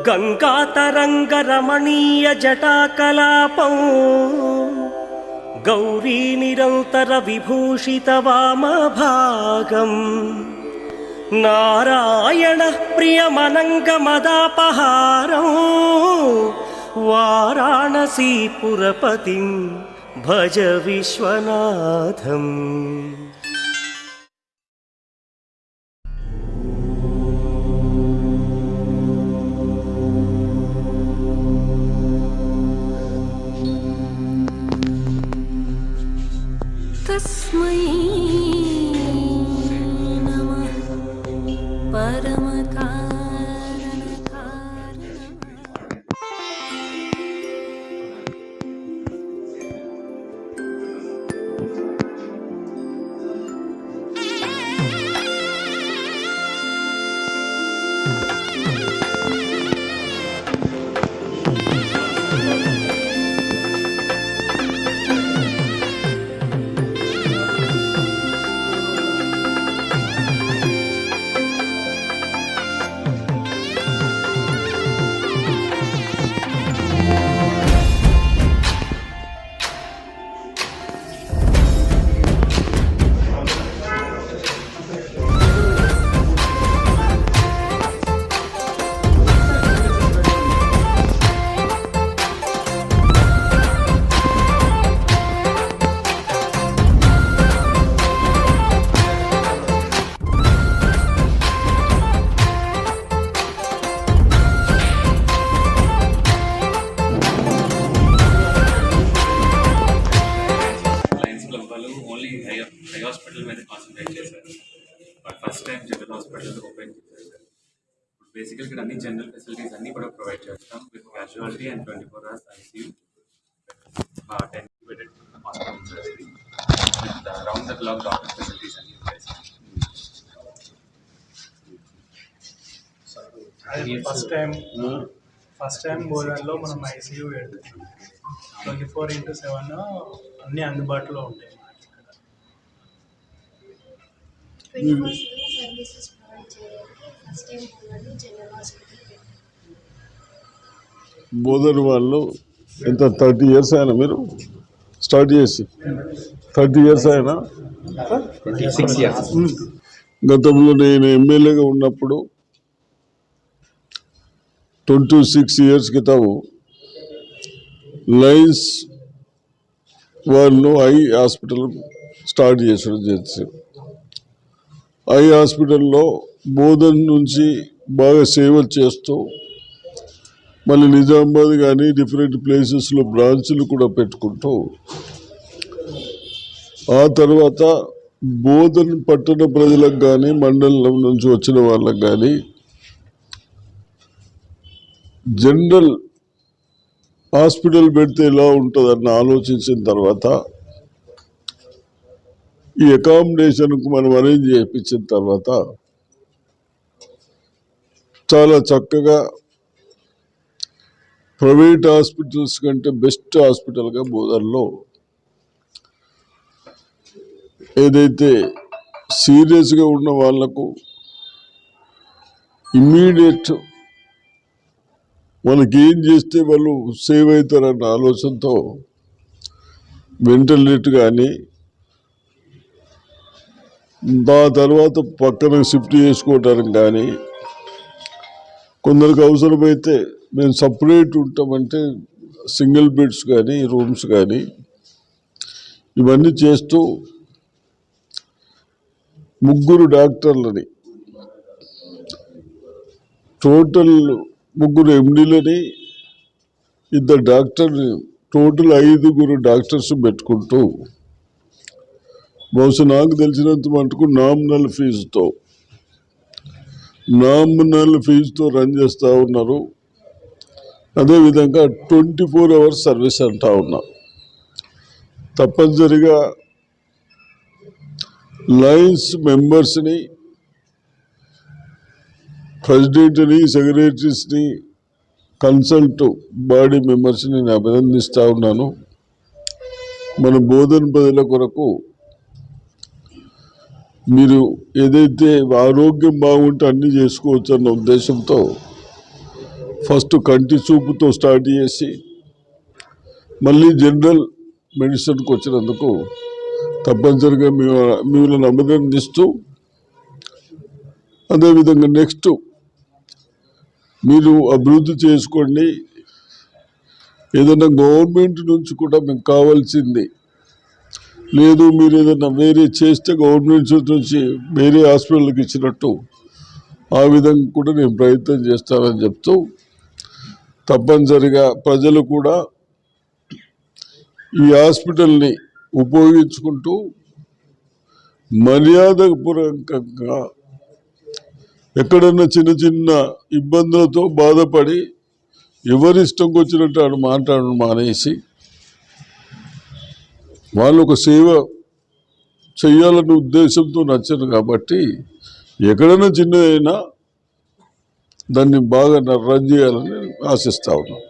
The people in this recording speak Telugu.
గంగాతరంగ రమణీయ జటాకలాపం గౌరీ నిరంతర విభూషిత వామభాగం నారాయణ ప్రియమనంగమదాపహారం వారాణసీపురపతిం భజ విశ్వనాథం. తస్మై నమః పరమకారణకారణ. హాస్పిటల్ మీద కాన్సన్ట్రేట్ చేశారు. But first time general hospital open చేశారు సార్. బేసికల్ ఇక్కడ అన్ని జనరల్ ఫెసిలిటీస్ అన్ని కూడా ప్రొవైడ్ చేస్తాం with casualty and 24 hours ICU, 10 bedded hospital sir. ఇది with round the clock doctor facilities అన్ని ఉంటాయి సార్. ఫస్ట్ టైం బోధనలో మనం ICU 24/7 అన్నీ అందుబాటులో ఉంటాయి. బోధన వాళ్ళు ఎంత 30 years అయినా మీరు స్టార్ట్ చేసి 30 years అయినా? 26 years. గతంలో నేను ఎమ్మెల్యేగా ఉన్నప్పుడు 26 years క్రితం లయన్స్ వాళ్ళు ఐ హాస్పిటల్ స్టార్ట్ చేసడం చేసి ఐ హాస్పిటల్లో బోధన నుంచి బాగా సేవలు చేస్తూ మళ్ళీ నిజామాబాద్ కానీ డిఫరెంట్ ప్లేసెస్లో బ్రాంచ్లు కూడా పెట్టుకుంటూ ఆ తర్వాత బోధన పట్టణ ప్రజలకు కానీ మండలం నుంచి వచ్చిన వాళ్ళకు కానీ జనరల్ హాస్పిటల్ పెడితే ఎలా ఉంటుందని ఆలోచించిన తర్వాత ఈ అకామిడేషన్కు మనం అరేంజ్ చేయించిన తర్వాత చాలా చక్కగా ప్రైవేట్ హాస్పిటల్స్ కంటే బెస్ట్ హాస్పిటల్గా బోధనలో ఏదైతే సీరియస్గా ఉన్న వాళ్లకు ఇమ్మీడియట్ వాళ్ళకి ఏం చేస్తే వాళ్ళు సేవ్ అవుతారన్న ఆలోచనతో వెంటిలేటర్ కానీ ఆ తర్వాత పక్కన షిఫ్ట్ చేసుకోవడానికి కానీ కొందరికి అవసరమైతే మేము సపరేట్ ఉంటామంటే సింగిల్ బెడ్స్ కానీ రూమ్స్ కానీ ఇవన్నీ చేస్తూ 3 డాక్టర్లని టోటల్ 3 MDలని 2 డాక్టర్ని టోటల్ 5 డాక్టర్స్ పెట్టుకుంటూ బహుశా నాకు తెలిసినంత మటుకు నామినల్ ఫీజుతో రన్ చేస్తూ ఉన్నారు. అదేవిధంగా 24 hours సర్వీస్ అంటూ ఉన్నాం. తప్పనిసరిగా లయన్స్ మెంబర్స్ని, ప్రెసిడెంట్ని, సెక్రటరీస్ని, కన్సల్ట్ బాడీ మెంబర్స్ని నేను అభినందిస్తూ ఉన్నాను. మన బోధన ప్రజల కొరకు మీరు ఏదైతే ఆరోగ్యం బాగుంటే అన్నీ చేసుకోవచ్చు అన్న ఉద్దేశంతో ఫస్ట్ కంటి చూపుతో స్టార్ట్ చేసి మళ్ళీ జనరల్ మెడిసిన్కి వచ్చినందుకు తప్పనిసరిగా మిమ్మల్ని అభినందిస్తూ, అదేవిధంగా నెక్స్ట్ మీరు అభివృద్ధి చేసుకోండి. ఏదైనా గవర్నమెంట్ నుంచి కూడా మీకు కావాల్సింది లేదు, మీరు ఏదైనా వేరే చేస్తే గవర్నమెంట్ నుంచి వేరే హాస్పిటల్కి ఇచ్చినట్టు ఆ విధంగా కూడా నేను ప్రయత్నం చేస్తానని చెప్తూ, తప్పనిసరిగా ప్రజలు కూడా ఈ హాస్పిటల్ని ఉపయోగించుకుంటూ మర్యాదపూర్వకంగా ఎక్కడన్నా చిన్న చిన్న ఇబ్బందులతో బాధపడి ఎవరిష్టంకి వచ్చినట్టు ఆడు మాట్లాడడం మానేసి వాళ్ళు ఒక సేవ చేయాలనే ఉద్దేశంతో నచ్చరు కాబట్టి ఎక్కడైనా చిన్నదైనా దాన్ని బాగా రన్ చేయాలని ఆశిస్తా ఉన్నాం.